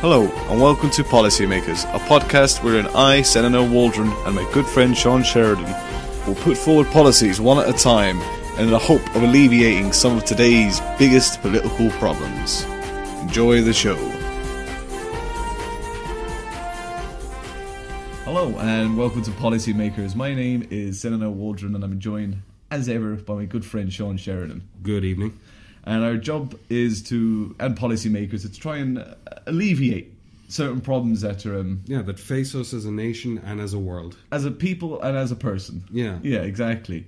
Hello, and welcome to Policymakers, a podcast wherein I, Senator Waldron, and my good friend Sean Sheridan will put forward policies one at a time in the hope of alleviating some of today's biggest political problems. Enjoy the show. Hello, and welcome to Policymakers. My name is Senator Waldron, and I'm joined, as ever, by my good friend Sean Sheridan. Good evening. And our job is to, and policymakers, to try and alleviate certain problems that are... that face us as a nation and as a world. As a people and as a person. Yeah. Yeah, exactly.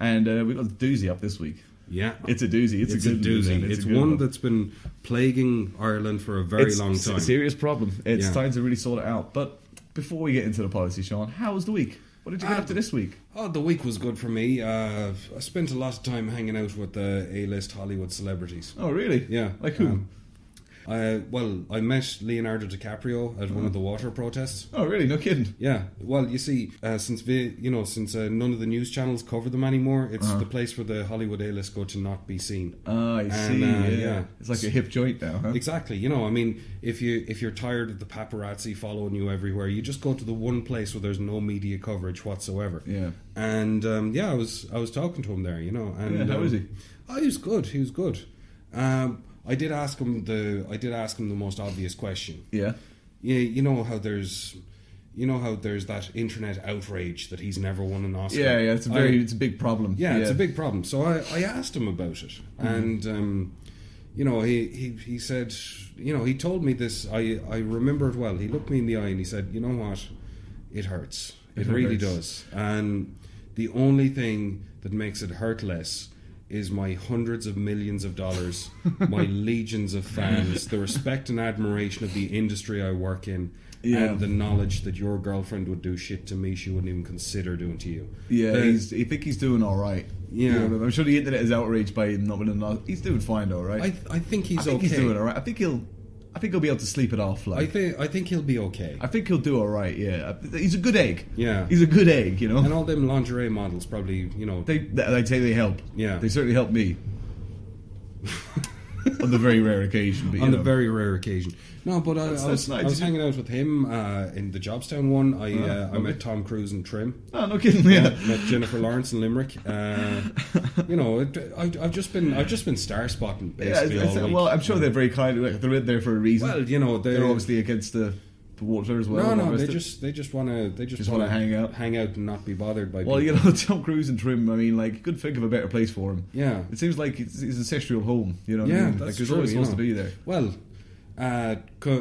And we've got a doozy up this week. Yeah. It's a doozy. It's a good doozy. It's one that's been plaguing Ireland for a very long time. It's a serious problem. It's time to really sort it out. But before we get into the policy, Sean, how was the week? What did you get up to this week? Oh, the week was good for me. I spent a lot of time hanging out with the A-list Hollywood celebrities. Oh, really? Yeah. Like who? I met Leonardo DiCaprio at one of the water protests. Oh, really? No kidding? Yeah. Well, you see, since none of the news channels cover them anymore, it's the place where the Hollywood A-list go to not be seen. Oh, I see. Yeah. It's like a hip joint now, huh? Exactly. If you're tired of the paparazzi following you everywhere, you just go to the one place where there's no media coverage whatsoever. Yeah. And I was talking to him there, And how is he? Oh, he was good. He was good. I did ask him the most obvious question. Yeah. Yeah, you know how there's that internet outrage that he's never won an Oscar. Yeah, it's a big problem. Yeah, it's a big problem. So I asked him about it, and he said, he told me this. I remember it well. He looked me in the eye and he said, "You know what? It hurts. It really does. And the only thing that makes it hurt less is my hundreds of millions of dollars, my legions of fans, the respect and admiration of the industry I work in, and the knowledge that your girlfriend would do shit to me she wouldn't even consider doing to you." Yeah, I think he's doing all right. Yeah, I'm sure the internet is outraged by him not winning. He's doing fine, all right. I think he's okay. He's doing all right. I think he'll be able to sleep it off. Like. I think he'll be okay. I think he'll do all right. Yeah, he's a good egg. Yeah, he's a good egg. And all them lingerie models probably, I'd say they help. Yeah, they certainly help me. On the very rare occasion. But, the very rare occasion. No, but I was hanging out with him in the Jobstown one. I met Tom Cruise and Trim. Oh, no kidding! Yeah, met Jennifer Lawrence in Limerick. I've just been star spotting basically all week. Well, I'm sure they're very kind. They're in there for a reason. Well, they're obviously against the water as well. No, they just want to hang out and not be bothered by. Well, Tom Cruise and Trim. I mean, like, you could think of a better place for him. Yeah, it seems like it's his ancestral home. You know, what yeah, I mean? that's there's true, always supposed to be there. Well,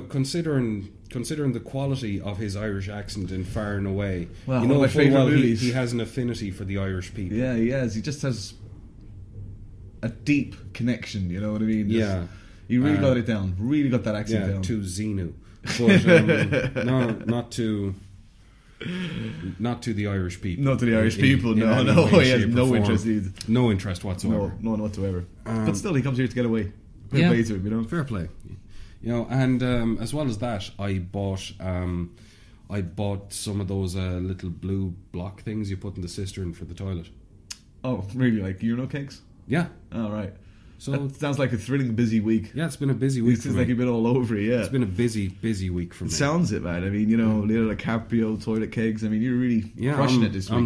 considering the quality of his Irish accent in Far and Away, well, one of my favourite movies. He has an affinity for the Irish people. Yeah, he has. He just has a deep connection. You know what I mean? He really got it down. Really got that accent down. To Xenu. But no, not to the Irish people. Not to the Irish people. No. He has no interest. No interest whatsoever. No, whatsoever. But still, he comes here to get away. Fair play to him, Fair play. And as well as that, I bought some of those little blue block things you put in the cistern for the toilet. Oh, really? Like urinal cakes? Yeah. Oh, right. So it sounds like a thrilling, busy week. Yeah, it's been a busy week. It seems like you've been all over it. Yeah, it's been a busy week for me. It sounds it, man. I mean, Leonardo DiCaprio, toilet kegs. I mean, you're really crushing it this week.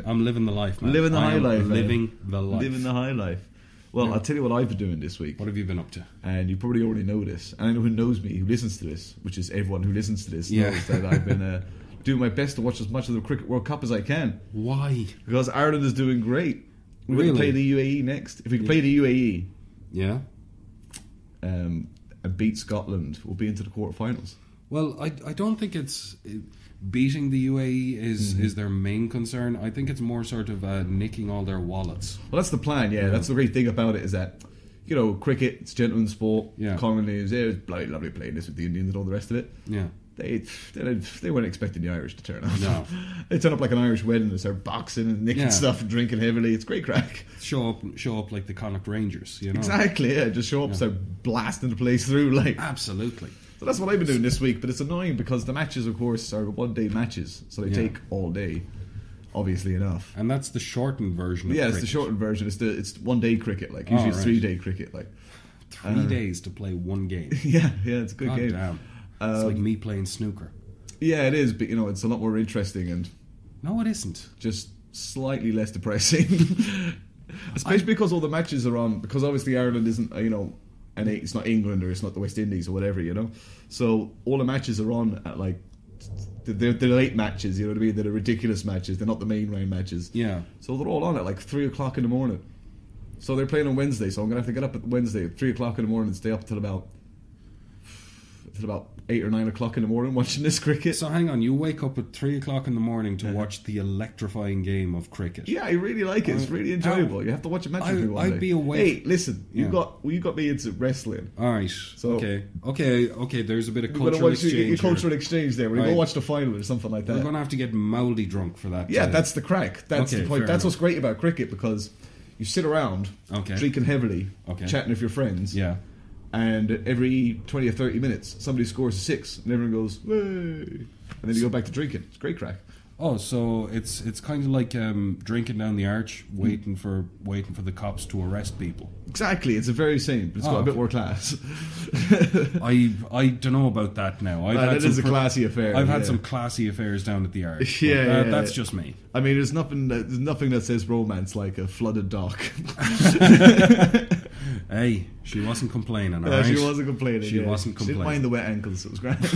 I'm living the life, man. Living the high life. Living the life. Living the high life. Well, I'll tell you what I've been doing this week. What have you been up to? And you probably already know this. And I know who knows me, who listens to this, which is everyone who listens to this, knows that I've been doing my best to watch as much of the Cricket World Cup as I can. Why? Because Ireland is doing great. We're going to play the UAE next. If we can play the UAE... Yeah. And beat Scotland, we'll be into the quarterfinals. Well, I don't think it's beating the UAE is their main concern. I think it's more sort of nicking all their wallets. Well, that's the plan. Yeah, that's the great thing about it is that cricket, it's gentleman's sport. Yeah, commonly it was bloody lovely playing this with the Indians and all the rest of it. Yeah. They weren't expecting the Irish to turn up. No. They turn up like an Irish wedding and start boxing and nicking stuff and drinking heavily. It's great crack. Show up like the Connacht Rangers, Exactly, yeah. Just show up, start blasting the place through. Absolutely. So that's what I've been doing this week, but it's annoying because the matches, of course, are one-day matches, so they take all day, obviously enough. And that's the shortened version of cricket. it's the shortened version. It's one-day cricket, usually it's 3-day cricket. 3 days to play one game. Yeah, it's a good game. Damn. It's like me playing snooker. Yeah, it is, but it's a lot more interesting and No, it isn't. just slightly less depressing. Especially because all the matches are on, because obviously Ireland isn't, and it's not England or it's not the West Indies or whatever, So all the matches are on at like, they're late matches, you know what I mean? They're the ridiculous matches, they're not the main round matches. Yeah. So they're all on at like 3 o'clock in the morning. So they're playing on Wednesday, so I'm going to have to get up at Wednesday at 3 o'clock in the morning and stay up till about 8 or 9 o'clock in the morning watching this cricket. So hang on, you wake up at 3 o'clock in the morning to watch the electrifying game of cricket. Yeah, I really like it. It's really enjoyable. You have to watch a match with me one day. I'd be awake. Hey, listen, you got me into wrestling. All right. So okay. There's a bit of We're going to cultural watch exchange. cultural exchange there. We're going to Right. go watch the final or something like that. We're going to have to get mouldy drunk for that. Yeah, that's the crack. That's Okay, the point. fair That's enough. what's great about cricket, because you sit around drinking heavily, chatting with your friends. Yeah. And every 20 or 30 minutes, somebody scores a 6, and everyone goes, "Way!" And then you go back to drinking. It's great crack. Oh, so it's kind of like drinking down the arch, waiting for the cops to arrest people. Exactly, it's the very same, but it's got a bit more class. I don't know about that now. That is a classy affair. I've had some classy affairs down at the arch. That's just me. I mean, there's nothing that says romance like a flooded dock. Hey, she wasn't complaining. All Yeah, right? she wasn't complaining. She wasn't She didn't complaining. mind the wet ankles. It was grand.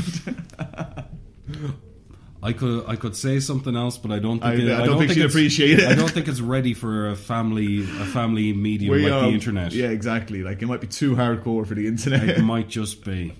I could say something else, but I don't think I don't think she'd appreciate it. I don't think it's ready for a family medium like the internet. Yeah, exactly. Like, it might be too hardcore for the internet. It might just be.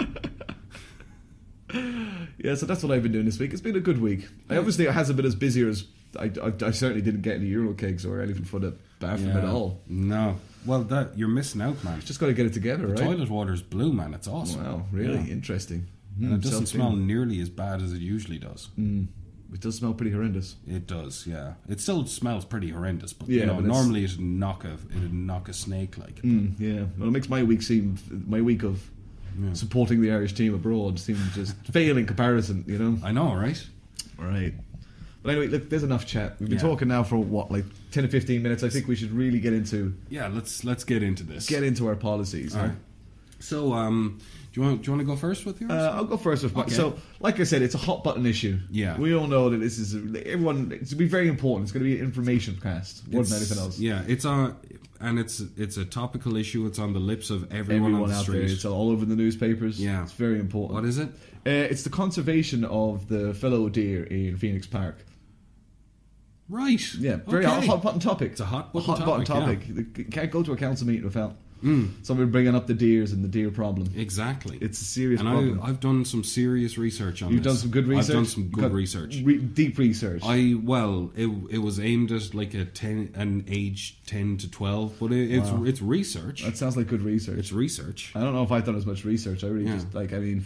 Yeah, so that's what I've been doing this week. It's been a good week. Obviously, it hasn't been as busy as I certainly didn't get any Euro kegs or anything for the bathroom at all. No. Well, you're missing out, man. Just got to get it together, right? Toilet water's blue, man. It's awesome. Wow, really interesting. And it doesn't smell nearly as bad as it usually does. It does smell pretty horrendous. It does, yeah. It still smells pretty horrendous, but Yeah, but normally it'd knock a snake like. Yeah, well, it makes my week of supporting the Irish team abroad seem just fail in comparison. I know, right? Right. But anyway, look, there's enough chat. We've been talking now for like 10 or 15 minutes. I think we should really get into. Yeah, let's get into this. Get into our policies. All right. So, do you want to go first with yours? I'll go first with mine. Okay. So, like I said, it's a hot button issue. Yeah. We all know that this is it's going to be very important. It's going to be an information cast more than anything else. Yeah, it's a topical issue. It's on the lips of everyone on the out street. there. It's all over the newspapers. Yeah. It's very important. What is it? It's the conservation of the fallow deer in Phoenix Park. Right. Yeah, very hot button topic. It's a hot button topic. You can't go to a council meeting without somebody bringing up the deers and the deer problem. Exactly. It's a serious problem. I've done some serious research on this. You've done some good research? I've done some good research. Deep research. It was aimed at like an age 10 to 12, but it's research. That sounds like good research. It's research. I don't know if I've done as much research. I really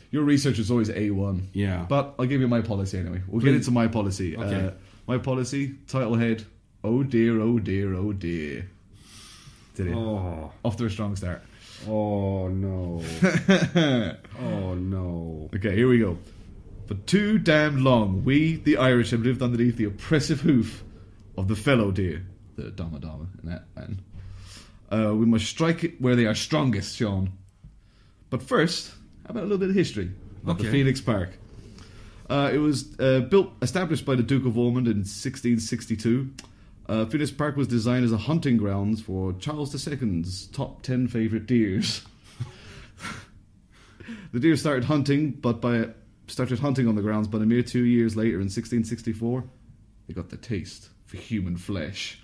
your research is always A1. Yeah. But I'll give you my policy anyway. We'll get into my policy. Okay. My policy, title head, oh dear, oh dear, oh dear. Did it? Oh. Off to a strong start. Oh no. Oh no. Okay, here we go. For too damned long, we, the Irish, have lived underneath the oppressive hoof of the fallow deer, the Dama in that man. We must strike it where they are strongest, Sean. But first, how about a little bit of history of the Phoenix Park? It was established by the Duke of Ormond in 1662. Phoenix Park was designed as a hunting grounds for Charles II's top 10 favourite deers. The deer started hunting on the grounds, but a mere 2 years later, in 1664, they got the taste for human flesh.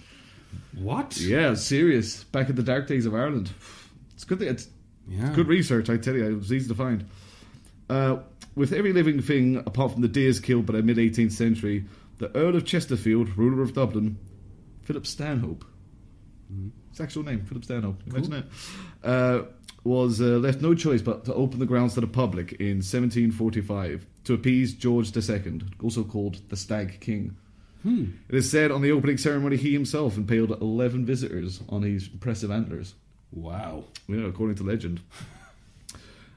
What? Yeah, serious. Back in the dark days of Ireland. It's good. It's good research, I tell you. It was easy to find. With every living thing, apart from the deers killed by the mid-18th century, the Earl of Chesterfield, ruler of Dublin, Philip Stanhope, his actual name, Philip Stanhope, imagine that, was left no choice but to open the grounds to the public in 1745 to appease George II, also called the Stag King. It is said on the opening ceremony he himself impaled 11 visitors on his impressive antlers. Wow. Yeah, according to legend.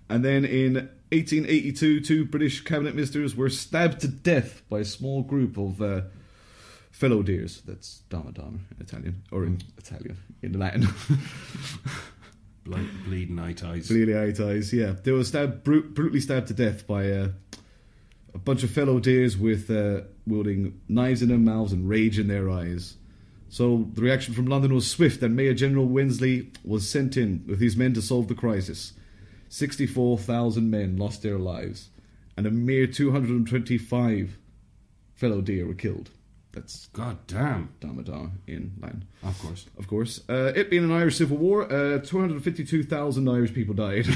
And then in 1882, 2 British cabinet ministers were stabbed to death by a small group of fallow deers. That's Dama in Italian, or in Italian, in Latin. Bleeding eye ties. Bleeding eye ties, yeah. They were brutally stabbed to death by a bunch of fellow deers with wielding knives in their mouths and rage in their eyes. So the reaction from London was swift, and Mayor General Wensley was sent in with his men to solve the crisis. 64,000 men lost their lives, and a mere 225 fellow deer were killed. That's God damn. Damada in line. Of course. Of course. It being an Irish Civil War, 252,000 Irish people died.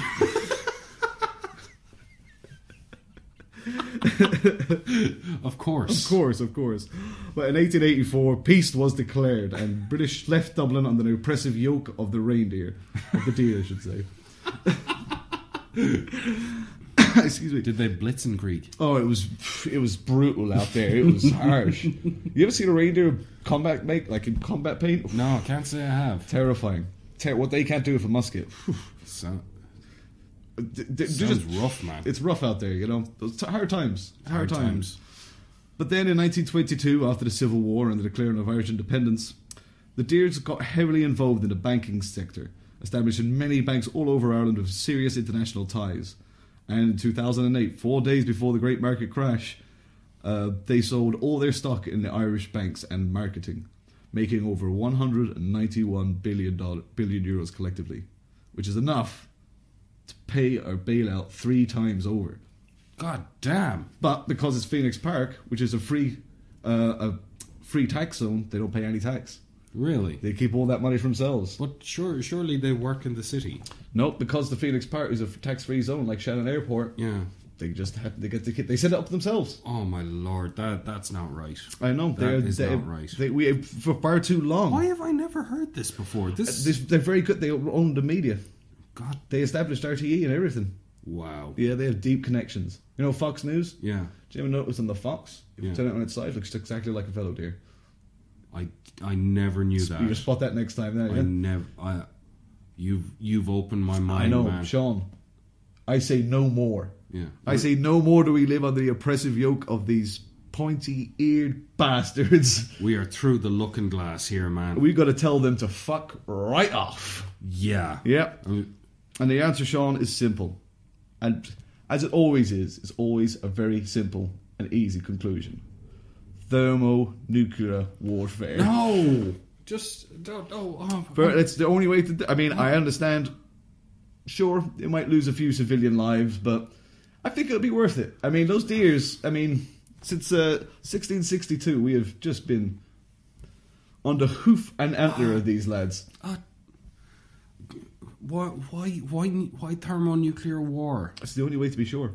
Of course. Of course. But in 1884, peace was declared, and British left Dublin under the oppressive yoke of the reindeer. Of the deer, I should say. Excuse me. Did they Blitzkrieg? Oh, it was brutal out there. It was harsh. You ever seen a reindeer combat in combat paint? No, I can't say I have. Terrifying. What they can't do with a musket. Sounds just rough, man. It's rough out there, you know. Those hard times. Hard times. But then in 1922, after the Civil War and the declaring of Irish independence, the Deers got heavily involved in the banking sector, establishing many banks all over Ireland with serious international ties. And in 2008, 4 days before the Great Market Crash, they sold all their stock in the Irish banks and marketing, making over 191 billion euros collectively, which is enough to pay our bailout 3 times over. God damn! But because it's Phoenix Park, which is a free tax zone, they don't pay any tax. Really? They keep all that money for themselves. But surely they work in the city. No, because the Phoenix Park is a tax-free zone like Shannon Airport. Yeah. They just they set it up themselves. Oh my lord, that's not right. I know that is not right. We for far too long. Why have I never heard this before? They're very good. They own the media. God, they established RTE and everything. Wow. Yeah, they have deep connections. You know Fox News? Yeah. Do you ever notice on the Fox? If you turn it on its side, it looks exactly like a fellow deer. I never knew that. You spot that next time. There, You've opened my mind. I know, man. Sean. I say no more. Yeah. I say no more do we live under the oppressive yoke of these pointy-eared bastards. We are through the looking glass here, man. We've got to tell them to fuck right off. Yeah. Yep. And the answer, Sean, is simple. And as it always is, it's always a very simple and easy conclusion. Thermonuclear warfare. No! Just don't. It's the only way to. I mean, I understand. Sure, they might lose a few civilian lives, but I think it'll be worth it. I mean, those deers. I mean, since 1662, we have just been on the hoof and antler of these lads. Why thermonuclear war? It's the only way to be sure.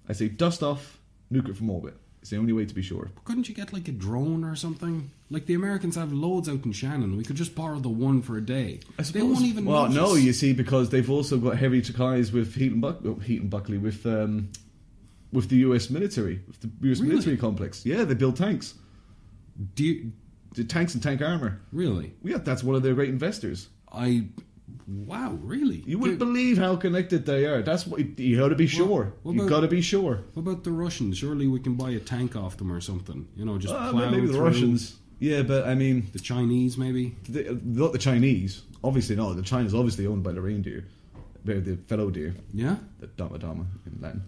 I say dust off, nuke it from orbit. It's the only way to be sure. Couldn't you get like a drone or something? Like the Americans have loads out in Shannon. We could just borrow the one for a day. They won't even notice. No, you see, because they've also got heavy ties with Heat and Buckley with the US military, with the US military complex. Yeah, they build tanks. The tanks and tank armour. Really? Yeah, that's one of their great investors. Wow, really? You wouldn't believe how connected they are. That's what you got to be sure. You got to be sure. What about the Russians? Surely we can buy a tank off them or something. You know, just plow maybe the through. Russians. Yeah, but I mean, the Chinese maybe. Not the Chinese. Obviously not. The China's obviously owned by the reindeer, the fellow deer. Yeah. The Dama in Latin.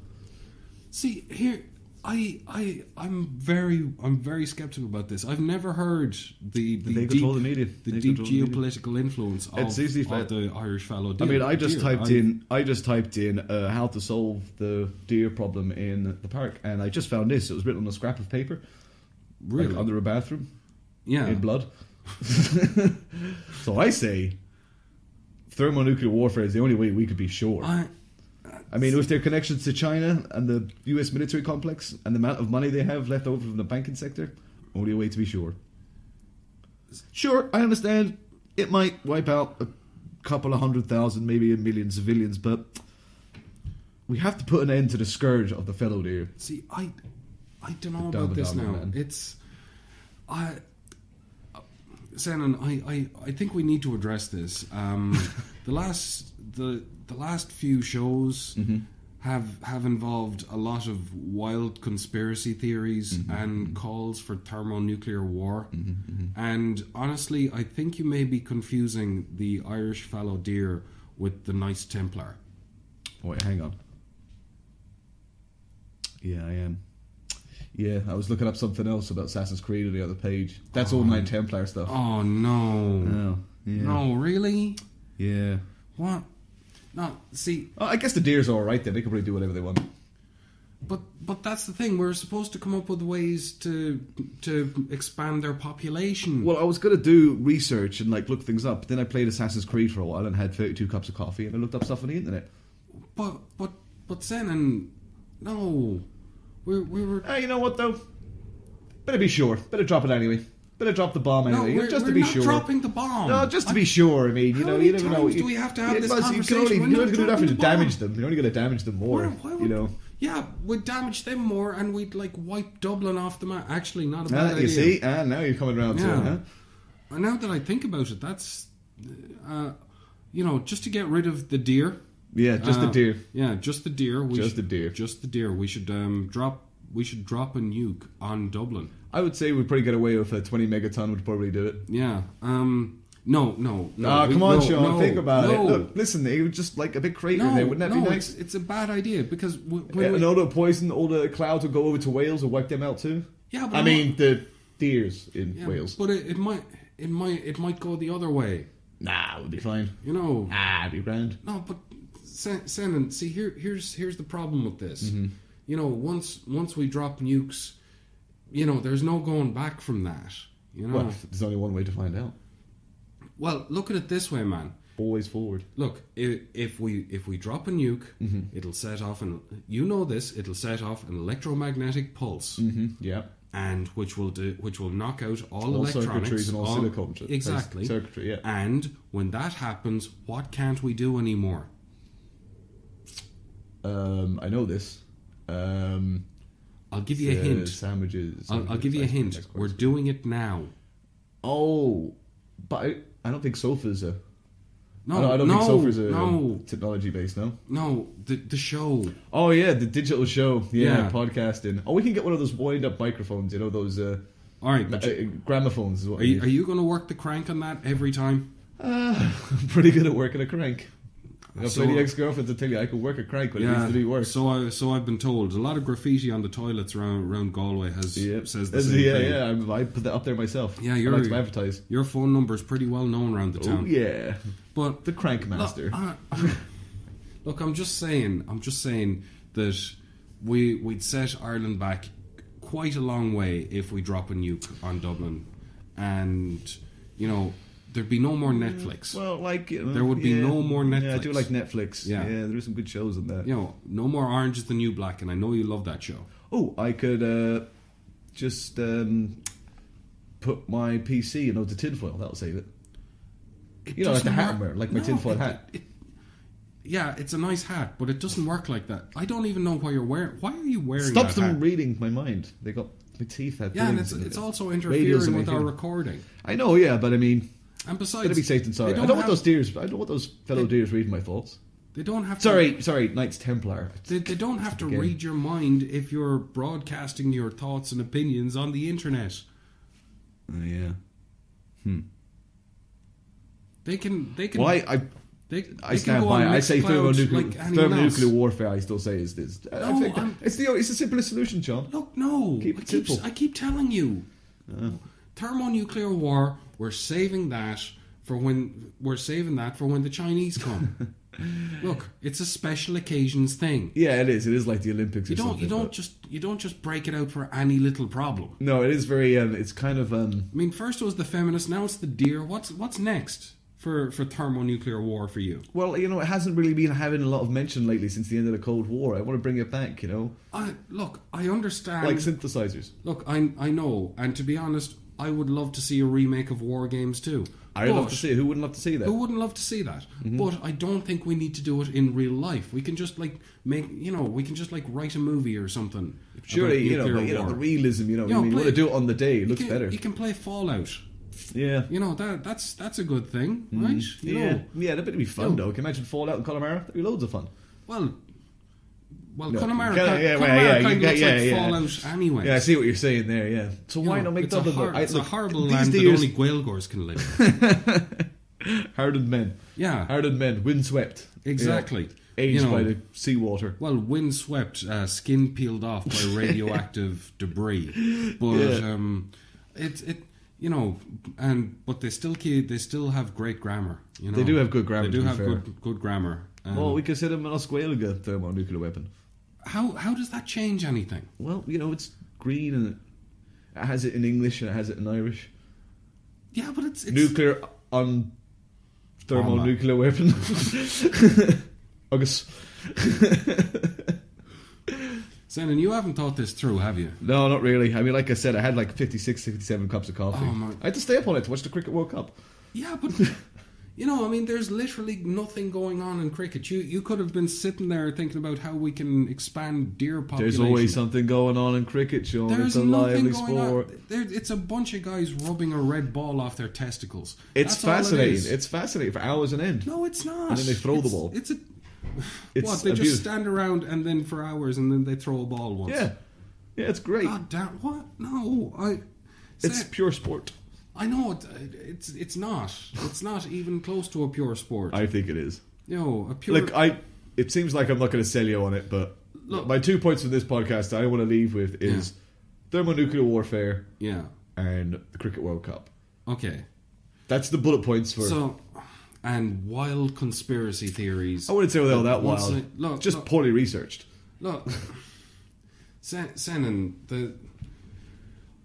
See here. I'm very skeptical about this. I've never heard the they control the media. The deep geopolitical influence of the Irish fallow deer. I mean, I just typed in how to solve the deer problem in the park, and I just found this. It was written on a scrap of paper, really, like under a bathroom, in blood. So I say, thermonuclear warfare is the only way we could be sure. I mean, with their connections to China and the US military complex and the amount of money they have left over from the banking sector, only a way to be sure. Sure, I understand it might wipe out a couple of 100,000, maybe a million civilians, but we have to put an end to the scourge of the fellow deer. See, I don't know about this now. Man. Senan, I think we need to address this. The last few shows have involved a lot of wild conspiracy theories and calls for thermonuclear war. And honestly, I think you may be confusing the Irish fallow deer with the Knights Templar. Wait, hang on. Yeah, I am. Yeah, I was looking up something else about Assassin's Creed on the other page. That's all Knight Templar stuff. Oh, no. Oh, yeah. No, really? Yeah. What? No, see... Oh, I guess the deer's alright then. They can probably do whatever they want. But that's the thing. We're supposed to come up with ways to expand their population. Well, I was going to do research and like look things up. Then I played Assassin's Creed for a while and had 32 cups of coffee and I looked up stuff on the internet. But Senan, no, we were. You know what though? Better be sure. Better drop it anyway. Better drop the bomb anyway. No, just we're to be not sure. dropping the bomb. No, just to be sure. I mean, you How know, many you never know. times do we have to have this conversation? You can only do that to damage bomb. them. You're only going to damage them more. Why would, you know. Yeah, we'd damage them more, and we'd like wipe Dublin off the map. Actually, not a bad idea. You see? Now you're coming around to it, huh? And now that I think about it, that's just to get rid of the deer. Yeah, just the deer. Yeah, just the deer. Just the deer. Just the deer. We should drop a nuke on Dublin. I would say we'd probably get away with a 20 megaton. Would probably do it. Yeah. No. Come on, Sean. No, think about it. Look, listen. It would just like a big crater there. Wouldn't that be nice? It's a bad idea because and all the poison, all the clouds would go over to Wales and wipe them out too. Yeah, but I mean the deers in Wales. But it might go the other way. Nah, it would be fine. You know. It'd be grand. No, but Senan, see here's the problem with this. Mm-hmm. You know, once we drop nukes, you know, there's no going back from that. You know. Well, there's only one way to find out. Well, look at it this way, man. Always forward. Look, if we drop a nuke, it'll set off it'll set off an electromagnetic pulse. Mm-hmm. Yeah. And which will knock out all electronics circuitries and all silicon. Exactly. Circuitry, yeah. And when that happens, what can't we do anymore? I know this. I'll give you a hint. Sandwiches. I'll give you a hint. We're doing it now. Oh, but I don't think sofas are. No, I don't think sofas are no. technology based. No. No, the show. Oh yeah, the digital show. Yeah, podcasting. Oh, we can get one of those wind up microphones. You know those. All right, gramophones is what. Are you going to work the crank on that every time? I'm pretty good at working a crank. I've plenty ex-girlfriends to tell you I could work a crank, but it needs to do work. So I've been told. A lot of graffiti on the toilets around Galway says the same thing. I put that up there myself. Yeah, I like to advertise. Your phone number is pretty well known around the town. Oh yeah, but the crank master. Look, I'm just saying that we'd set Ireland back quite a long way if we drop a nuke on Dublin, and you know. There'd be no more Netflix. Well, there would be no more Netflix. Yeah, I do like Netflix. Yeah, there are some good shows on that. You know, no more Orange is the New Black, and I know you love that show. Oh, I could just put my PC into tinfoil. That'll save it. Like the hat I'm wearing, like my tinfoil hat. Yeah, it's a nice hat, but it doesn't work like that. I don't even know why you're wearing. Why are you wearing? Stops that them hat? reading my mind. They got my teeth. Had and it's also interfering with our recording. I know, yeah, but I mean. And besides, better be safe than sorry. I don't want those fellow deers reading my thoughts. They don't have. Sorry, Knights Templar. They don't have to read your mind if you're broadcasting your thoughts and opinions on the internet. Yeah. They can. Well, I stand by it. I say thermonuclear warfare. I still say is this. It's the simplest solution, John. Look, no. Keep it simple. I keep telling you. Thermonuclear war. We're saving that for when the Chinese come. Look, it's a special occasions thing. Yeah, it is. It is like the Olympics. You don't just break it out for any little problem. No, it is very. It's kind of. I mean, first it was the feminists, now it's the deer. What's next for thermonuclear war for you? Well, it hasn't really been having a lot of mention lately since the end of the Cold War. I want to bring it back. Look, I understand. Like synthesizers. Look, I know, and to be honest, I would love to see a remake of War Games too. I'd love to see it. Who wouldn't love to see that? Who wouldn't love to see that? Mm-hmm. But I don't think we need to do it in real life. We can just write a movie or something. Surely, the realism. We want to do it on the day. It looks better. You can play Fallout. Yeah, that's a good thing, right? That'd be fun though. Can you imagine Fallout in Connemara? That'd be loads of fun. Connemara kind of looks like Fallout anyway. Yeah, I see what you're saying there, yeah. So why not make Dublin... It's a horrible land that only Gaelgors can live in. Hardened men. Yeah. Hardened men, windswept. Exactly. Yeah. Aged by the seawater. Well, windswept, skin peeled off by radioactive debris. But but they still have great grammar. They do have good grammar. They do have good grammar. Well, we consider them an Osquailga thermonuclear weapon. How does that change anything? Well, it's green and it has it in English and it has it in Irish. Yeah, but it's nuclear on thermonuclear weapon. August. Senan, you haven't thought this through, have you? No, not really. I mean, like I said, I had like 56, 57 cups of coffee. Oh, my. I had to stay up all night to watch the Cricket World Cup. Yeah, but... there's literally nothing going on in cricket. You could have been sitting there thinking about how we can expand deer population. There's always something going on in cricket, Sean. It's a lively sport. It's a bunch of guys rubbing a red ball off their testicles. It's fascinating. It's fascinating for hours on end. No, it's not. And then they throw the ball. They just stand around and then for hours and then they throw a ball once. Yeah, it's great. God damn, what? No, it's pure sport. I know it's not. It's not even close to a pure sport. I think it is. A pure. It seems like I'm not going to sell you on it, but look, my 2 points from this podcast I want to leave with is thermonuclear warfare, and the Cricket World Cup. Okay, that's the bullet points for. And wild conspiracy theories. I wouldn't say they're all that wild. Just poorly researched. Look, Senan,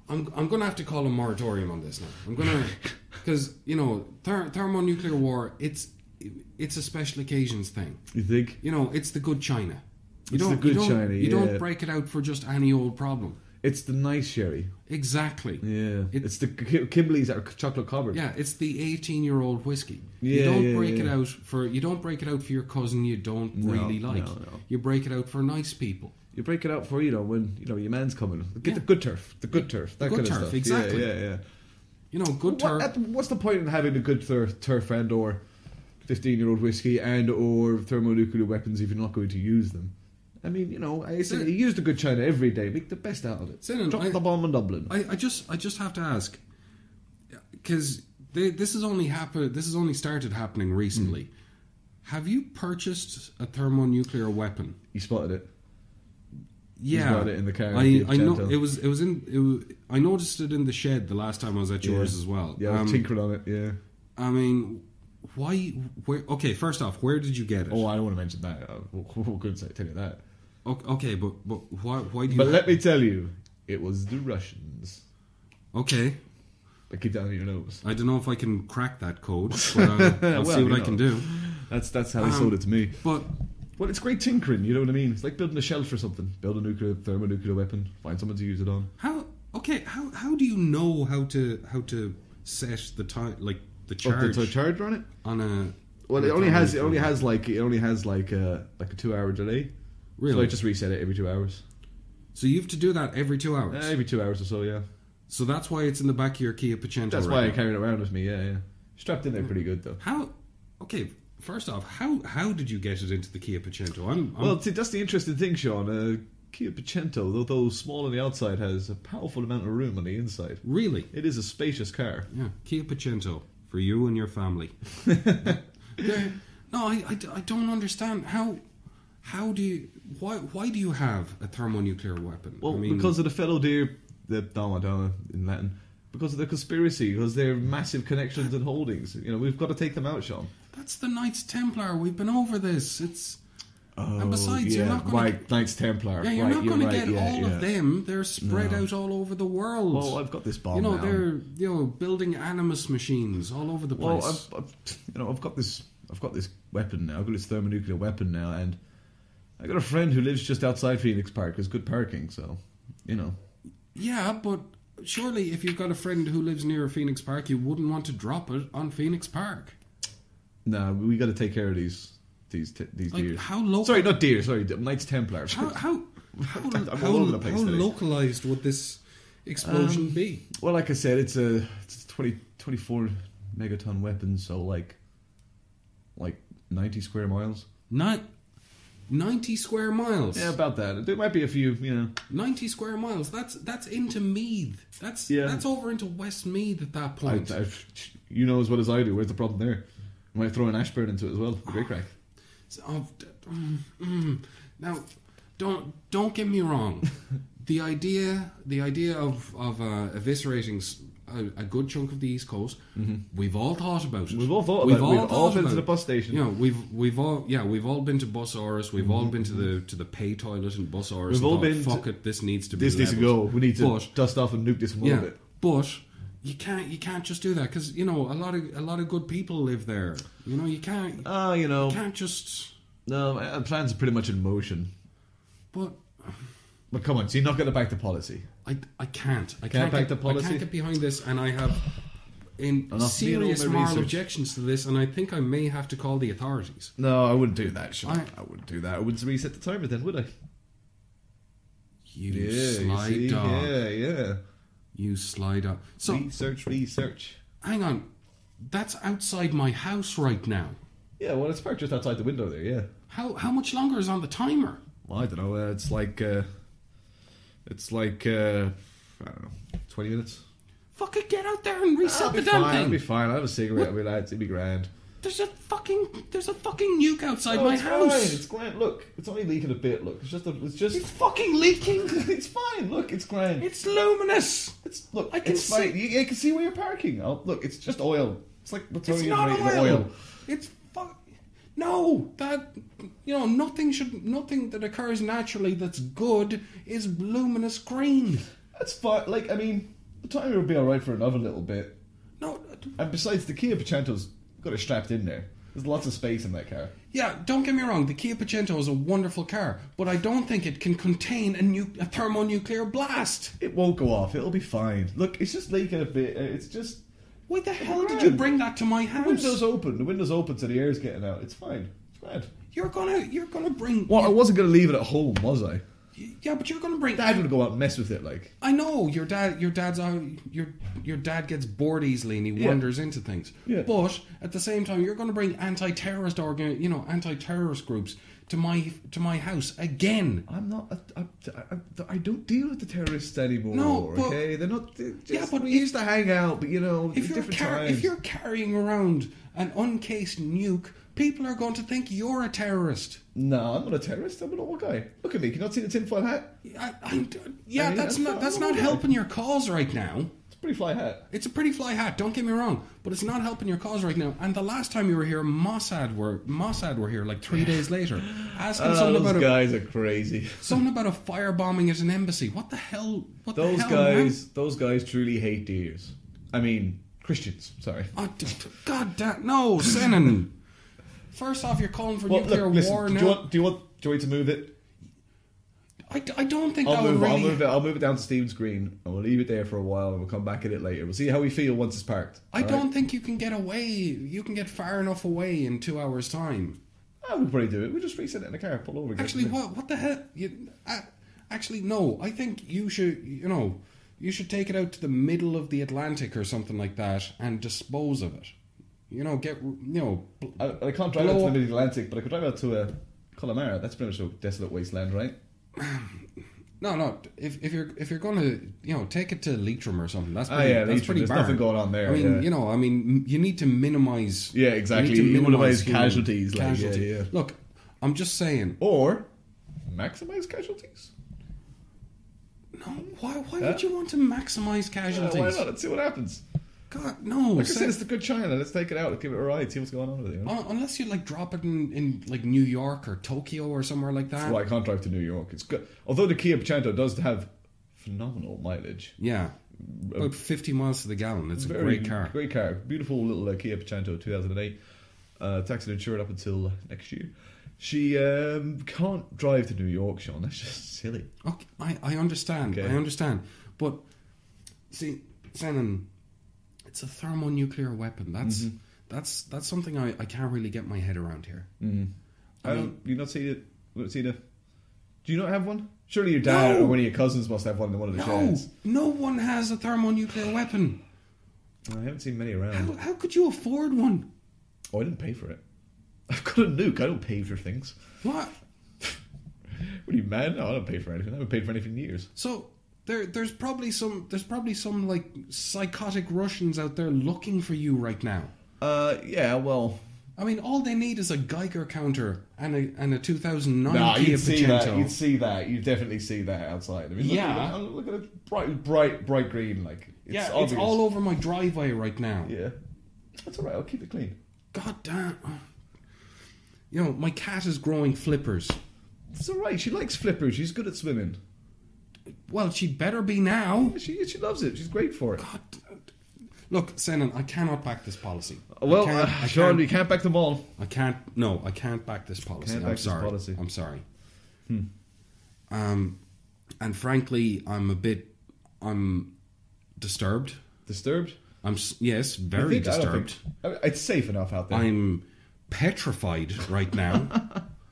I'm going to have to call a moratorium on this now. I'm going to, because thermonuclear war. It's a special occasions thing. You think? It's the good China. You don't break it out for just any old problem. It's the nice sherry. Exactly. Yeah. It's the Kimberley's that are chocolate covered. Yeah, it's the 18-year-old whiskey. Yeah, you don't break it out for your cousin you don't really like. No. You break it out for nice people. You break it out for when your man's coming. Get the good turf. The good turf. That kind of stuff. Exactly. Yeah. Good turf. What's the point in having a good turf and or 15-year-old whiskey and or thermonuclear weapons if you're not going to use them? I mean, I say you use the good China every day. Make the best out of it. Drop the bomb in Dublin. I just have to ask, because this has only started happening recently. Have you purchased a thermonuclear weapon? You spotted it. Yeah, you spotted it in the car. I know it was I noticed it in the shed the last time I was at yours as well. Yeah, I was tinkering on it. Yeah. I mean, why? Okay, first off, where did you get it? Oh, I don't want to mention that. Who could tell you that? Okay, but why do you... But let me tell you, it was the Russians. Okay. I keep down your nose. I don't know if I can crack that code, but I'll see what I can do. That's how they sold it to me. But... Well, it's great tinkering, you know what I mean? It's like building a shelf or something. Build a thermonuclear weapon. Find someone to use it on. How do you know how to set the time, like the charge? The charger on it? On a... Well, it only has like a 2-hour delay. Really? So I just reset it every 2 hours. So you have to do that every 2 hours? Every 2 hours or so, yeah. So that's why it's in the back of your Kia Picanto. That's why I carry it around with me, yeah. Strapped in there pretty good, though. How... Okay, first off, how did you get it into the Kia Picanto? Well, see, that's the interesting thing, Sean. Kia Picanto, though small on the outside, has a powerful amount of room on the inside. Really? It is a spacious car. Yeah, Kia Picanto, for you and your family. No, I don't understand. How do you... Why do you have a thermonuclear weapon? Well, because of the fellow deer... The Dama in Latin. Because of the conspiracy. Because they're massive connections and holdings. We've got to take them out, Sean. That's the Knights Templar. We've been over this. It's... and besides, yeah, you're not going to... Knights Templar. Yeah, you're not going to get all of them. They're spread out all over the world. Well, I've got this bomb now. They're building animus machines all over the place. Well, I've got this weapon now. I've got this thermonuclear weapon now, and I got a friend who lives just outside Phoenix Park. There's good parking, so Yeah, but surely if you've got a friend who lives near Phoenix Park, you wouldn't want to drop it on Phoenix Park. No, we got to take care of these deer. How local? Sorry, not deer. Sorry, Knights Templars. How localized would this explosion be? Well, like I said, it's a 24 megaton weapon, so like 90 square miles. 90 square miles? Yeah, about that. There might be a few, 90 square miles. That's into Meath. That's over into Westmeath at that point. You know as well as I do. Where's the problem there? I might throw an Ashburn into it as well. Great crack. Now, don't get me wrong. The idea of eviscerating a good chunk of the East Coast, we've all thought about it. We've all thought about it. We've all been to the bus station. You know, we've all been to Bus Oris. We've all been to the pay toilet in Bus Oris. We've all been. Fuck it, this needs to be. This needs to go. We need to dust off and nuke this one a bit. But you can't just do that because a lot of good people live there. You can't. You can't just. No, plans are pretty much in motion. But come on, so you're not going to back the policy. I can't. I can't back the policy. I can't get behind this, and I have serious moral objections to this, and I think I may have to call the authorities. No, I wouldn't do that, Sean. I wouldn't do that. I wouldn't reset the timer then, would I? You sly dog. Yeah. You sly dog. So, research. Hang on. That's outside my house right now. Yeah, well, it's parked just outside the window there, yeah. How much longer is on the timer? Well, I don't know. It's like I don't know, 20 minutes. Fuck it, get out there and reset the damn thing. I'll be fine. I'll have a cigarette with lads. It'll be grand. There's a fucking nuke outside my house. Fine. It's grand. Look, it's only leaking a bit. Look, it's fucking leaking. It's fine. Look, it's grand. It's luminous. I can see. Fine. You can see where you're parking. Look, it's just oil. It's like plutonium not oil. It's no, nothing that occurs naturally that's good is luminous green. That's fine. The timer would be alright for another little bit. No. And besides, the Kia Picanto's got it strapped in there. There's lots of space in that car. Yeah, don't get me wrong, the Kia Picanto is a wonderful car, but I don't think it can contain a thermonuclear blast. It won't go off. It'll be fine. Look, it's just leaking a bit. It's just... Why the hell did you bring that to my house? The window's open so the air's getting out. It's fine. It's grand. You're gonna bring... Well, I wasn't going to leave it at home, was I? Yeah, but you're gonna bring... Dad would go out and mess with it, like... I know, your dad gets bored easily and he wanders into things. Yeah. But, at the same time, you're gonna bring anti-terrorist groups to my house again. I'm not... I don't deal with the terrorists anymore, no, but, okay? They're not... we used to hang out, but, if you're carrying around an uncased nuke, people are going to think you're a terrorist. No, I'm not a terrorist. I'm an old guy. Look at me. Can you not see the tinfoil hat? That's not helping your cause right now. It's a pretty fly hat. It's a pretty fly hat. Don't get me wrong, but it's not helping your cause right now. And the last time you were here, Mossad were here like 3 days later, asking something about... Those guys are crazy. Something about a firebombing at an embassy. What the hell? Those guys truly hate deers. I mean, Christians. Sorry. Oh, God damn! No, Senan. First off, you're calling for nuclear war now. Do you want me to move it? I don't think that would really... I'll move it down to Stephen's Green and we'll leave it there for a while and we'll come back at it later. We'll see how we feel once it's parked. I don't think you can get away. You can get far enough away in 2 hours' time. We'll probably do it. We'll just reset it in the car, pull over again. Actually, what the hell? Actually, no. I think you should, you should take it out to the middle of the Atlantic or something like that and dispose of it. I can't drive out to the mid-Atlantic, but I could drive out to Connemara. That's pretty much a desolate wasteland, right? No. If you're going to take it to Leitrim or something, that's pretty. That's pretty There's barren. nothing going on there. You need to minimise. Yeah, exactly. You minimise casualties. Yeah. Look, I'm just saying. Or maximise casualties. No, why would you want to maximise casualties? Why not? Let's see what happens. God, no. Like I said, it's the good China. Let's take it out. Let's give it a ride. See what's going on with it. Unless you drop it in New York or Tokyo or somewhere like that. Well, I can't drive to New York. It's good. Although the Kia Picanto does have phenomenal mileage. Yeah, about 50 miles to the gallon. It's a great car. Great car. Beautiful little Kia Picanto 2008. Taxed and insured up until next year. She can't drive to New York, Sean. That's just silly. Okay, I understand. Okay. I understand. But see, Senan, it's a thermonuclear weapon. That's something I can't really get my head around here. Mm-hmm. You not see it? Do you not have one? Surely your dad or one of your cousins must have one in one of the sheds. No one has a thermonuclear weapon. I haven't seen many around. How could you afford one? Oh, I didn't pay for it. I've got a nuke. I don't pay for things. What? What are you, mad? No, I don't pay for anything. I haven't paid for anything in years. So, There's probably some like psychotic Russians out there looking for you right now. Yeah, well, I mean, all they need is a Geiger counter and a 2009 Kia you'd see Picanto. that. You'd see that. You'd definitely see that outside. I mean, look at it, bright green. Like, it's obvious. It's all over my driveway right now. Yeah, that's all right. I'll keep it clean. God damn. You know, my cat is growing flippers. It's all right. She likes flippers. She's good at swimming. Well, she'd better be now. She loves it. She's great for it. God. Look, Senan, I cannot back this policy. Well, Sean, you can't back them all. I can't back this policy. I'm sorry. I'm sorry. And frankly, I'm disturbed. Disturbed? Yes, very disturbed. It's safe enough out there. I'm petrified right now.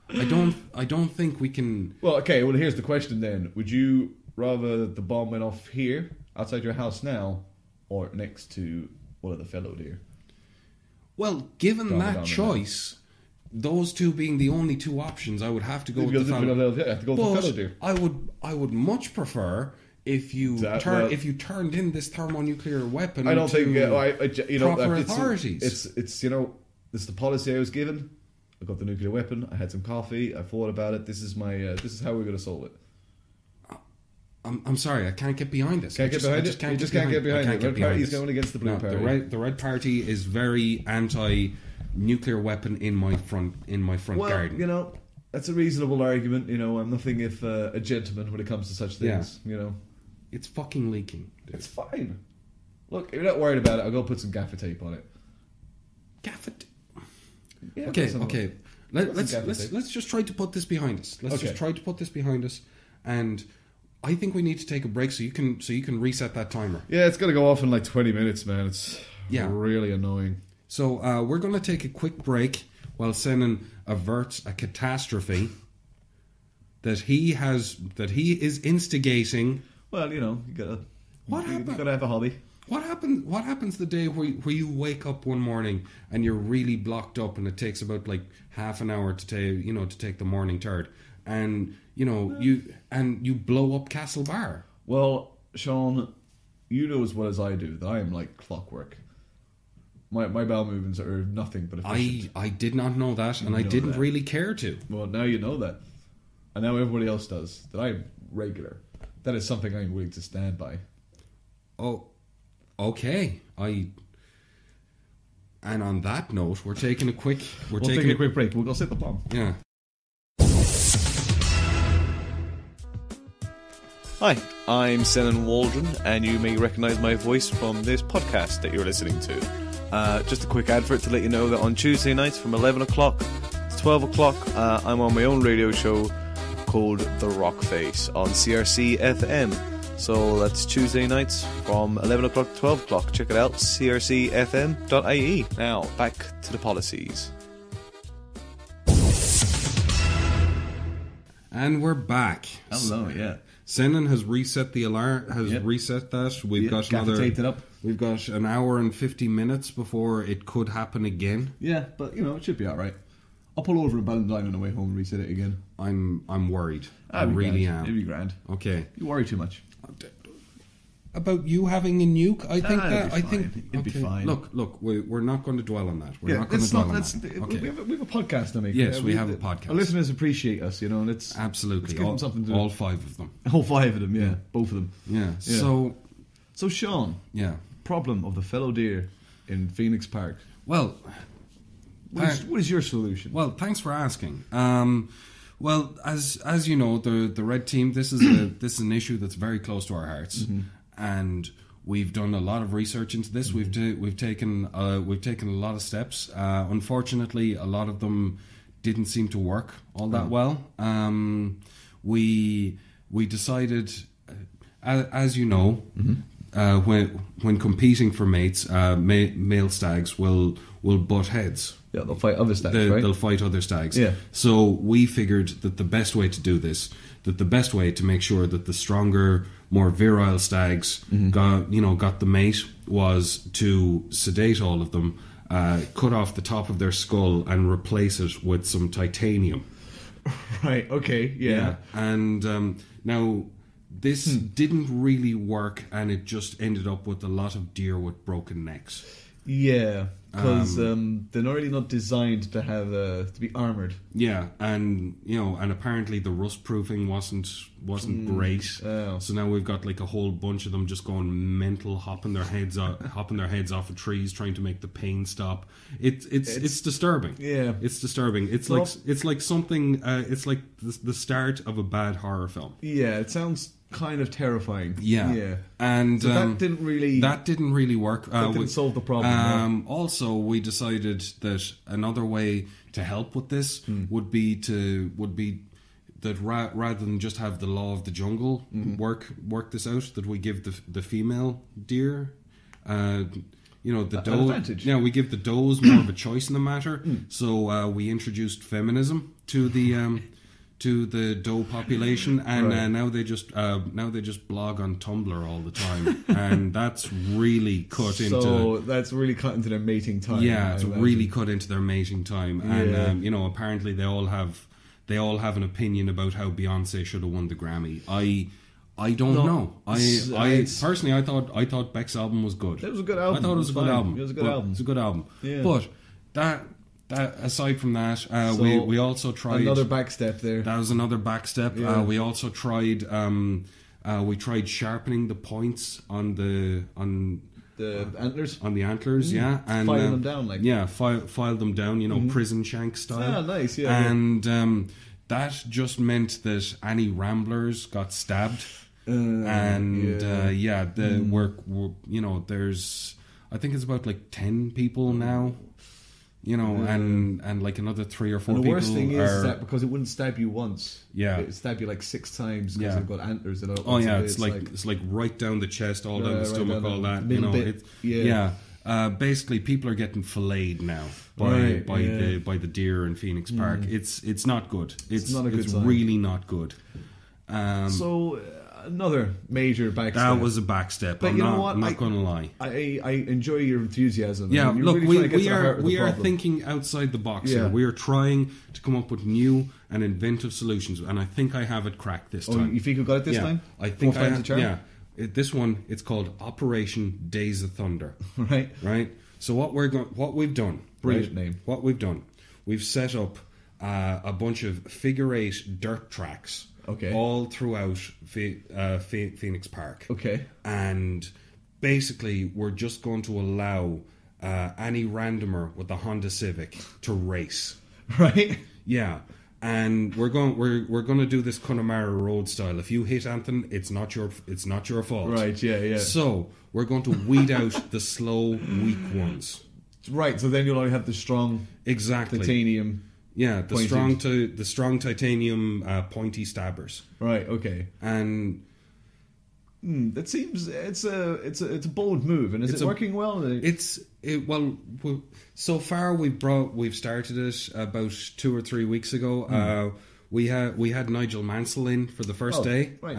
I don't think we can. Well, okay. Well, here's the question then: would you rather the bomb went off here, outside your house now, or next to one of the fellow deer? Well, given that choice, those two being the only two options, I would have to go with the fellow deer. I would much prefer if you turned in this thermonuclear weapon. I don't think proper authorities. It's this is the policy I was given. I got the nuclear weapon. I had some coffee. I thought about it. This is how we're going to solve it. I'm sorry, I can't get behind this. Can't get behind it. You just can't get behind it. The red party is going against the blue party. The red party is very anti-nuclear weapon in my front garden. You know, that's a reasonable argument. You know, I'm nothing if a gentleman when it comes to such things. Yeah. You know, it's fucking leaking. Dude. It's fine. Look, if you're not worried about it, I'll go put some gaffer tape on it. Gaffer tape. Yeah, okay. Let's just try to put this behind us. Just try to put this behind us, and I think we need to take a break so you can reset that timer. Yeah, it's gonna go off in like 20 minutes, man. It's really annoying. So we're gonna take a quick break while Senan averts a catastrophe that he is instigating. Well, you know, you gotta have a hobby. What happens the day where you wake up one morning and you're really blocked up and it takes about like half an hour to take the morning turd, and you blow up Castle Bar? Well, Sean, you know as well as I do that I am like clockwork. My bowel movements are nothing but efficient. I did not know that, and I didn't really care to. Well, now you know that, and now everybody else does. That I'm regular. That is something I'm willing to stand by. Oh. Okay, and on that note, we're taking a quick break. We'll go set the bomb. Yeah. Hi, I'm Senan Waldron, and you may recognise my voice from this podcast that you're listening to. Just a quick advert to let you know that on Tuesday nights from 11 o'clock to 12 o'clock, I'm on my own radio show called The Rock Face on CRC FM. So that's Tuesday nights from 11 o'clock to 12 o'clock. Check it out, crcfm.ie. Now, back to the policies. And we're back. Hello, yeah. Senan has reset the alarm, reset that. We've got taped it up. We've got an hour and 50 minutes before it could happen again. Yeah, but, it should be alright. I'll pull over a Valentine on the way home and reset it again. I'm worried. I really am. It'd be grand. Okay. You worry too much. About you having a nuke, it'd be fine. Look, we're not going to dwell on that. We're not going to dwell on that. Okay. We have a podcast to make. Yes, we have a podcast. Our listeners appreciate us, and it's absolutely. Let's give them something to all 5 of them. All 5 of them, yeah, both of them. Yeah. So Sean, problem of the fellow deer in Phoenix Park. Well, what is your solution? Well, thanks for asking. Well, as you know, the red team. This is an issue that's very close to our hearts. Mm-hmm. And we've done a lot of research into this. Mm-hmm. We've taken a lot of steps. Unfortunately, a lot of them didn't seem to work all that well. We decided, as you know, when competing for mates, male stags will butt heads. Yeah, they'll fight other stags, right? They'll fight other stags. Yeah. So we figured that the best way to do this, that the best way to make sure that the stronger, more virile stags got the mate, was to sedate all of them, cut off the top of their skull and replace it with some titanium. Right, okay, yeah. And now This didn't really work, and it just ended up with a lot of deer with broken necks. Yeah, because they're not really not designed to have to be armored. Yeah, and and apparently the rust proofing wasn't great. Oh. So now we've got like a whole bunch of them just going mental, hopping their heads off of trees, trying to make the pain stop. It's disturbing. Yeah, it's disturbing. It's like something. It's like the start of a bad horror film. Yeah, it sounds kind of terrifying. Yeah. And so that didn't really work. That didn't solve the problem. Also, we decided that another way to help with this would be that rather than just have the law of the jungle work this out, that we give the female deer the doe. Advantage. Yeah, we give the does more of a choice in the matter. So we introduced feminism to the doe population, and now they just blog on Tumblr all the time, and that's really cut into. So that's really cut into their mating time. Yeah, it's really cut into their mating time, and apparently they all have an opinion about how Beyonce should have won the Grammy. I don't know. I personally I thought Beck's album was good. It was a good album. I thought it was a good album. It was a good album. It's a good album. Yeah. But that aside from that, we also tried another backstep there. That was another backstep. Yeah. We also tried sharpening the points on the antlers. On the antlers, yeah, and file them down, file them down, prison shank style. Ah, nice, yeah. And that just meant that any ramblers got stabbed, there's I think it's about like 10 people now. And like another 3 or 4 people. And the worst thing is that because it wouldn't stab you once, yeah, it stab you like 6 times because they've got antlers. And it's like right down the chest, all down the stomach, all that. Basically, people are getting filleted now by the deer in Phoenix Park. It's not good. It's not a good sign. Really not good. Another major backstep. That was a backstep. But I'm not going to lie. I enjoy your enthusiasm. Yeah, look, really we are thinking outside the box here. We are trying to come up with new and inventive solutions, and I think I have it cracked this time. You think you got it this time? I think I have. Yeah, this one it's called Operation Days of Thunder. Right. So what we've done. Brilliant name. What we've done. We've set up a bunch of figure-8 dirt tracks. Okay. All throughout Phoenix Park. Okay. And basically, we're just going to allow any randomer with a Honda Civic to race. Right. Yeah. And we're going to do this Connemara Road style. If you hit Anthony, it's not your fault. Right. Yeah. So we're going to weed out the slow, weak ones. Right. So then you'll only have the strong, titanium. Yeah, the strong titanium pointy stabbers. Right. Okay. And that seems it's a bold move, and is it working well? So far we've started it about 2 or 3 weeks ago. We had Nigel Mansell in for the first day. Right.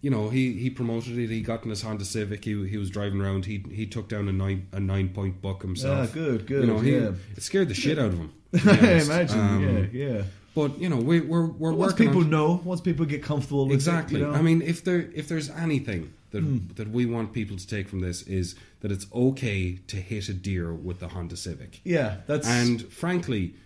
He promoted it. He got in his Honda Civic. He was driving around. He took down a 9-point buck himself. Good. It scared the shit out of him. I imagine. Yeah. But we're once working people know, once people get comfortable with exactly. it, I mean, if there's anything that we want people to take from this is that it's okay to hit a deer with the Honda Civic. Yeah, and frankly,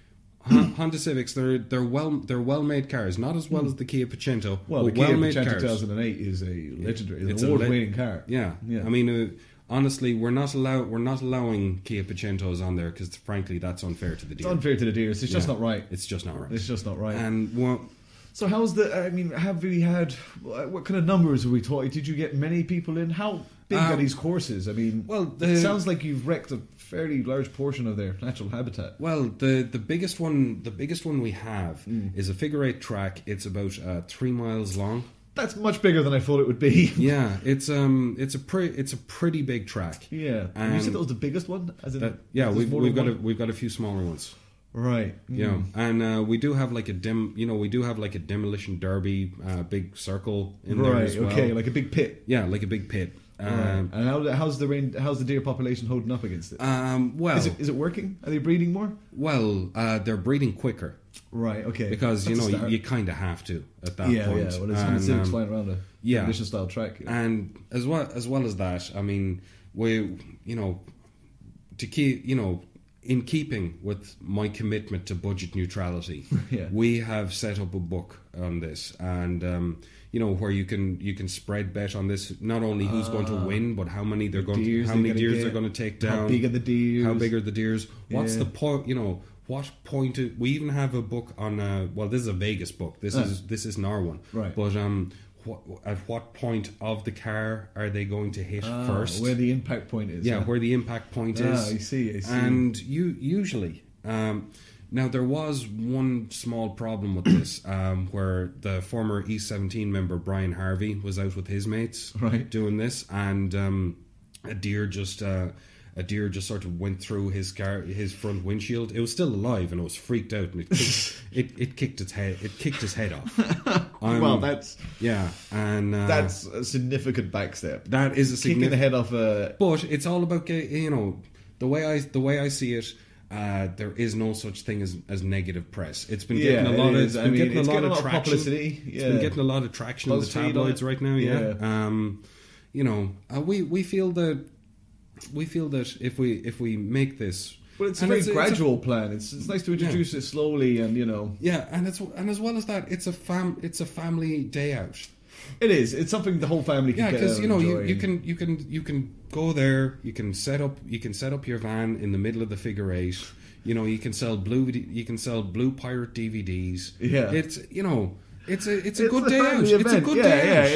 Honda Civics they're well made cars, not as well as the Kia Picanto. Well, the Kia Picanto 2008 is a legendary, it's an award-winning car. Yeah. I mean. Honestly, we're not allowing Kia Picantos on there because, frankly, that's unfair to the deer. It's unfair to the deers. It's just not right. It's just not right. It's just not right. And so how's have we had? What kind of numbers are we talking? Did you get many people in? How big are these courses? I mean, it sounds like you've wrecked a fairly large portion of their natural habitat. Well, the biggest one we have is a figure-8 track. It's about 3 miles long. That's much bigger than I thought it would be. Yeah, it's a pretty big track. Yeah, and you said that was the biggest one. We've got a few smaller ones. Right. Yeah, and we do have like a demolition derby, big circle in there as well. Right. Okay, like a big pit. Yeah, like a big pit. And how's the deer population holding up against it? Well, is it working? Are they breeding more? Well, they're breeding quicker. Right. Okay. Because That's you kind of have to at that point. Yeah. Well, it's 106 flying around a condition style track. And as well as that, I mean, we to keep in keeping with my commitment to budget neutrality, we have set up a book on this, and where you can spread bet on this. Not only who's going to win, but how many they're going, how many deers they're going to take down. How big are the deers? How big are the deers? What's the point? What point? We even have a book on. This is a Vegas book. This isn't our one, right? But at what point of the car are they going to hit first? Where the impact point is. Yeah, where the impact point is. I see. And usually, now there was one small problem with this, where the former E17 member Brian Harvey was out with his mates doing this, and a deer just sort of went through his front windshield. It was still alive and it was freaked out, and it kicked its head off. Well, that's and that's a significant backstep. That is a significant kicking the head off a. But it's all about the way I see it. There is no such thing as negative press. It's been getting a lot of traction. Publicity. It's been getting a lot of traction in the tabloids right now. We feel that if we make this, well, it's a very gradual plan. It's nice to introduce it slowly, and and as well as that, it's a family day out. It is. It's something the whole family can get out and enjoy. you can go there. You can set up your van in the middle of the figure eight. You can sell blue pirate DVDs. Yeah, it's a good day out. Event. It's a good day out.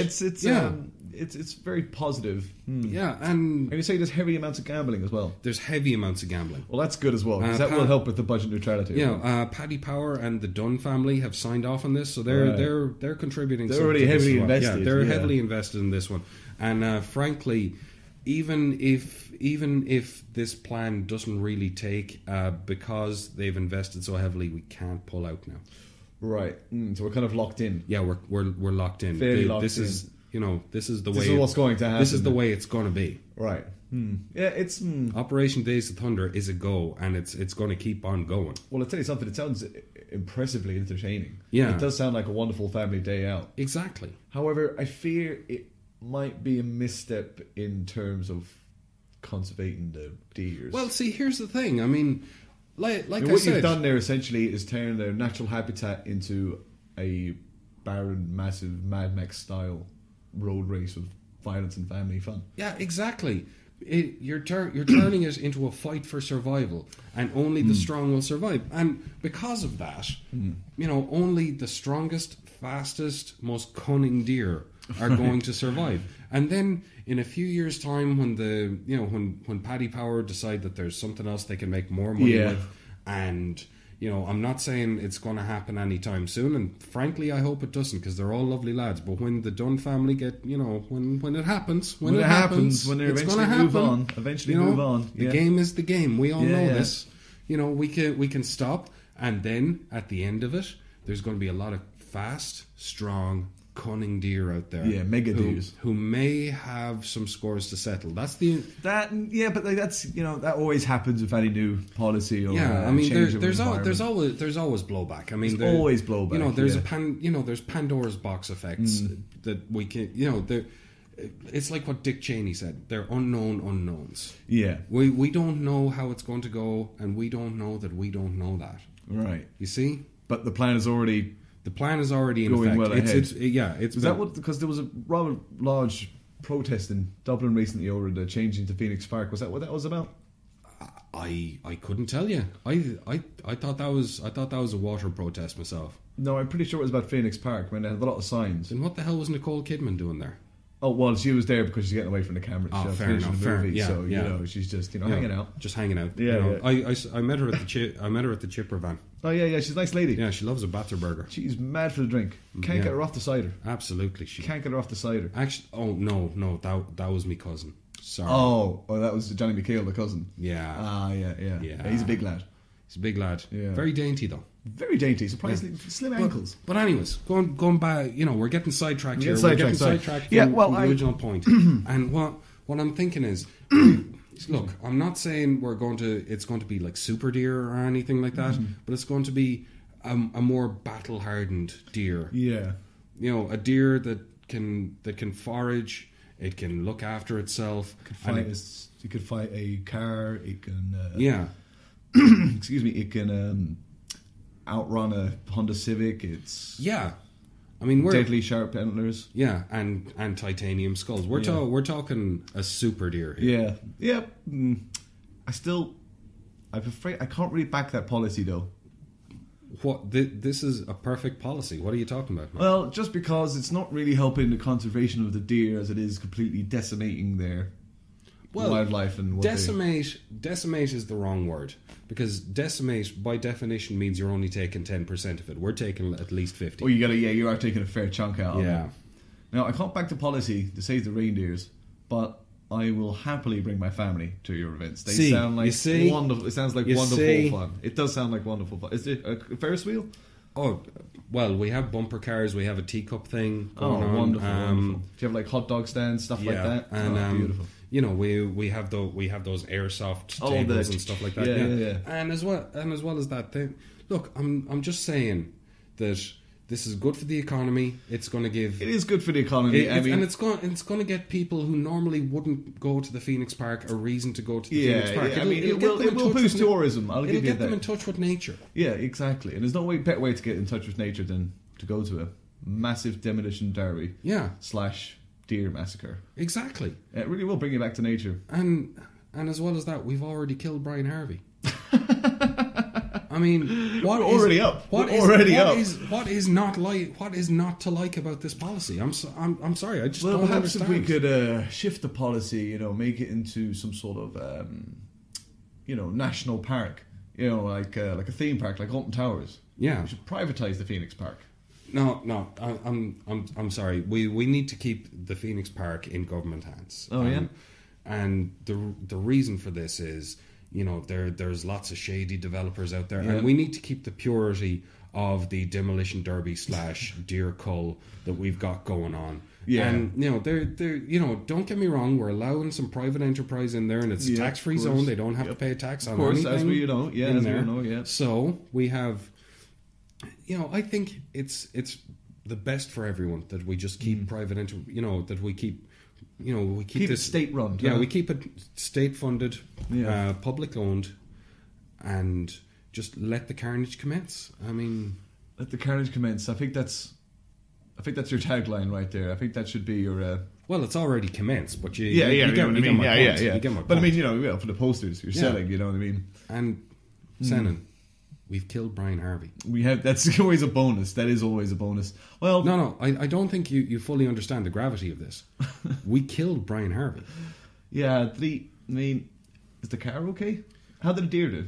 It's very positive. Yeah, and you say there's heavy amounts of gambling as well. There's heavy amounts of gambling. Well, that's good as well, because that will help with the budget neutrality. Paddy Power and the Dunn family have signed off on this, so they're contributing. They're already heavily invested. Yeah, they're heavily invested in this one. And frankly, even if this plan doesn't really take, because they've invested so heavily, we can't pull out now. Right. So we're kind of locked in. Yeah, we're locked in. Fairly locked in. This is the way. This is what's going to happen. This is the way it's going to be. Right. Yeah, it's Operation Days of Thunder is a go, and it's going to keep on going. Well, I'll tell you something. It sounds impressively entertaining. Yeah, it does sound like a wonderful family day out. Exactly. However, I fear it might be a misstep in terms of conservating the deers. Well, see, here's the thing. I mean, like I what said, you've done there essentially is turn their natural habitat into a barren, massive Mad Max style road race with violence and family fun. Yeah, exactly. You're turning it into a fight for survival, and only the strong will survive. And because of that, only the strongest, fastest, most cunning deer are going to survive. And then in a few years' time, when when Paddy Power decide that there's something else they can make more money with, and I'm not saying it's going to happen anytime soon, and frankly, I hope it doesn't, because they're all lovely lads. But when the Dunn family get, when it happens, when they eventually move on, the game is the game. We all know this. We can stop, and then at the end of it, there's going to be a lot of fast, strong, cunning deer out there. Yeah, mega deers who may have some scores to settle. But that's that always happens with any new policy. Or, I mean, there's always blowback. I mean, there's always blowback. There's Pandora's box effects that we can. It's like what Dick Cheney said. They're unknown unknowns. Yeah, we don't know how it's going to go, and we don't know that we don't know that. Right. You see, but the plan is already. The plan is already in going effect. Well ahead. It's was that what? Because there was a rather large protest in Dublin recently over the changing to Phoenix Park. Was that what that was about? I couldn't tell you. I thought that was a water protest myself. No, I'm pretty sure it was about Phoenix Park when they had a lot of signs. And what the hell was Nicole Kidman doing there? Oh, well, she was there because she's getting away from the camera. Fair enough. So she's just hanging out. Just hanging out. Yeah, I met her at the Chipper van. Oh yeah, she's a nice lady. Yeah, she loves a batter burger. She's mad for the drink. Can't get her off the cider. Absolutely, she can't get her off the cider. Actually, no, that was me cousin. Sorry. Oh, that was Johnny McHale, the cousin. Yeah. Yeah. He's a big lad. He's a big lad. Yeah. Very dainty though. Very dainty, surprisingly slim ankles. But anyways, going back, we're getting sidetracked here. We're getting sidetracked from the original point. And what I'm thinking is, look, I'm not saying it's going to be like super deer or anything like that, but it's going to be a more battle-hardened deer. Yeah. You know, a deer that can forage. It can look after itself. It could fight a car. It can. Yeah. Excuse me. It can outrun a Honda Civic. It's I mean, we're deadly sharp antlers. Yeah, and titanium skulls. We're talking a super deer here. Yeah. I'm afraid I can't really back that policy though. What this is a perfect policy. What are you talking about, man? Well, just because it's not really helping the conservation of the deer as it is completely decimating their wildlife and what decimate is the wrong word, because decimate by definition means you're only taking 10% of it. We're taking at least 50. Oh, you are taking a fair chunk out. Yeah. Of it. Now I can't back the policy to save the reindeers, but I will happily bring my family to your events. They sound like wonderful. It sounds like wonderful fun. It does sound like wonderful fun. Is it a Ferris wheel? Oh, well, we have bumper cars. We have a teacup thing going on. Wonderful. Do you have like hot dog stands, stuff like that? And beautiful. You know, we have those airsoft tables and stuff like that. Yeah. And as well as that thing. Look, I'm just saying that this is good for the economy. It's going to give. It is good for the economy. And it's going to get people who normally wouldn't go to the Phoenix Park a reason to go to the Phoenix Park. Yeah. It will boost tourism. I'll give you that. It'll get them in touch with nature. Yeah, exactly. And there's no better way to get in touch with nature than to go to a massive demolition derby. Yeah. / deer massacre. Exactly. It really will bring you back to nature. And as well as that, we've already killed Brian Harvey. I mean, what is not to like about this policy? I'm sorry. I just don't perhaps understand. if we could shift the policy, make it into some sort of national park, like a theme park, like Alton Towers. Yeah, we should privatize the Phoenix Park. No, I'm sorry. We need to keep the Phoenix Park in government hands. Oh yeah, and the reason for this is, there's lots of shady developers out there, and we need to keep the purity of the demolition derby / deer cull that we've got going on. Yeah, and they're don't get me wrong, we're allowing some private enterprise in there, and it's a tax-free zone. They don't have to pay a tax on anything. As we know. So we have, I think it's the best for everyone that we just keep private that we keep. We keep it state run. Yeah, we keep it state funded, public owned, and just let the carnage commence. I mean, let the carnage commence. I think that's your tagline right there. I think that should be your. Well, it's already commenced, but you get what I mean. Yeah. You get my but point. I mean, for the posters you're selling, you know what I mean. And Senan, we've killed Brian Harvey. That's always a bonus. That is always a bonus. Well, no, I don't think you fully understand the gravity of this. We killed Brian Harvey. Yeah, is the car okay? How did the deer do?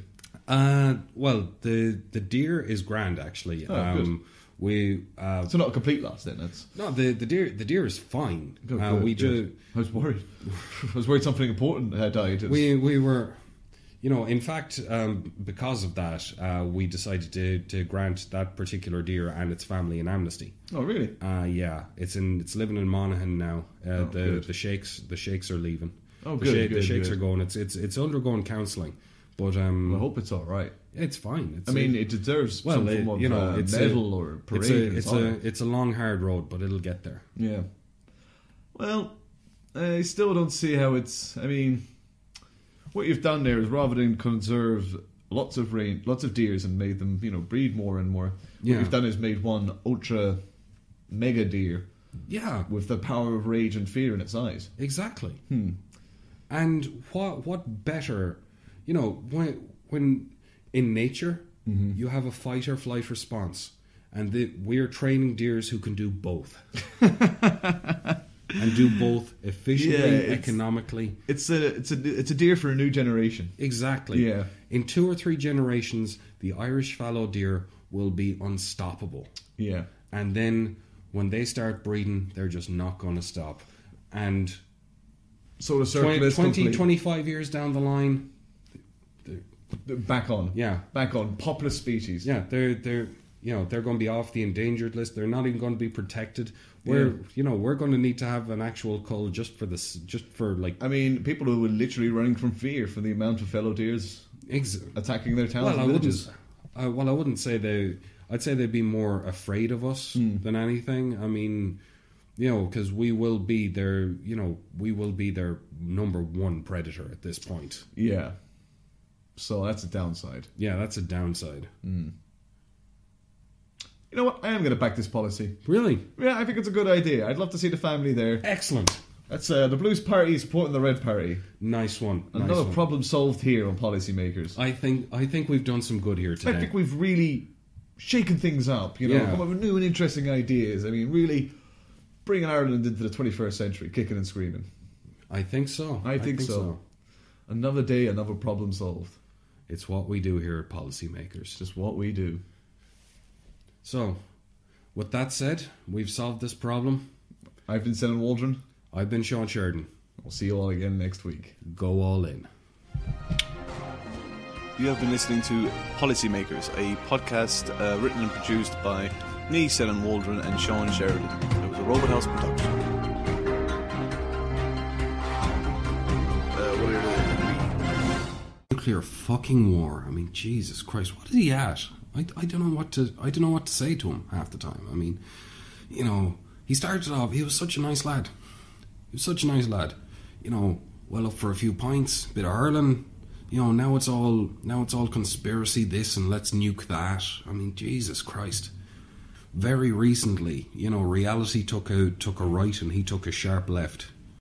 Well, the deer is grand actually. Good. So not a complete loss then. The deer is fine. Good. I was worried. I was worried something important had died. We were. In fact, because of that, we decided to grant that particular deer and its family an amnesty. Oh, really? Yeah, it's living in Monaghan now. The sheiks are leaving. Oh, good. The sheiks are going. It's undergoing counselling, but I hope it's all right. It's fine. It deserves some form of medal or parade. It's a long, hard road, but it'll get there. Yeah. Well, I still don't see how it's. I mean, what you've done there is rather than conserve lots of deers and made them, breed more and more. What you've done is made one ultra mega deer. Yeah. With the power of rage and fear in its eyes. Exactly. And what better, when in nature you have a fight or flight response, and we're training deers who can do both. And do both efficiently, economically. It's a deer for a new generation. Exactly. Yeah. In 2 or 3 generations, the Irish fallow deer will be unstoppable. Yeah. And then when they start breeding, they're just not going to stop. And so the circle is 25 years down the line, back on. Yeah. Back on. Populous species. Yeah. They're going to be off the endangered list. They're not even going to be protected. We're going to need to have an actual cull just for I mean, people who were literally running from fear for the amount of fellow deers attacking their towns and villages. I wouldn't say I'd say they'd be more afraid of us than anything. I mean, you know, because we will be their number one predator at this point. Yeah. So that's a downside. Yeah, that's a downside. You know what? I am going to back this policy. Really? Yeah, I think it's a good idea. I'd love to see the family there. Excellent. That's the Blues Party supporting the Red Party. Nice one. Another problem solved here on policymakers. I think we've done some good here today. I think we've really shaken things up, you know, come up with new and interesting ideas. I mean, really bringing Ireland into the 21st century, kicking and screaming. I think so. I think so. Another day, another problem solved. It's what we do here at Policymakers. Just what we do. So, with that said, we've solved this problem. I've been Senan Waldron. I've been Sean Sheridan. We'll see you all again next week. Go all in. You have been listening to Policymakers, a podcast written and produced by me, Senan Waldron, and Sean Sheridan. It was a Robot House production. Nuclear fucking war. I mean, Jesus Christ, what is he at? I don't know what to say to him half the time. I mean, you know, he started off. He was such a nice lad. You know, well up for a few pints, bit of hurling. You know, now it's all conspiracy this and let's nuke that. I mean, Jesus Christ. Very recently, you know, reality took a right and he took a sharp left.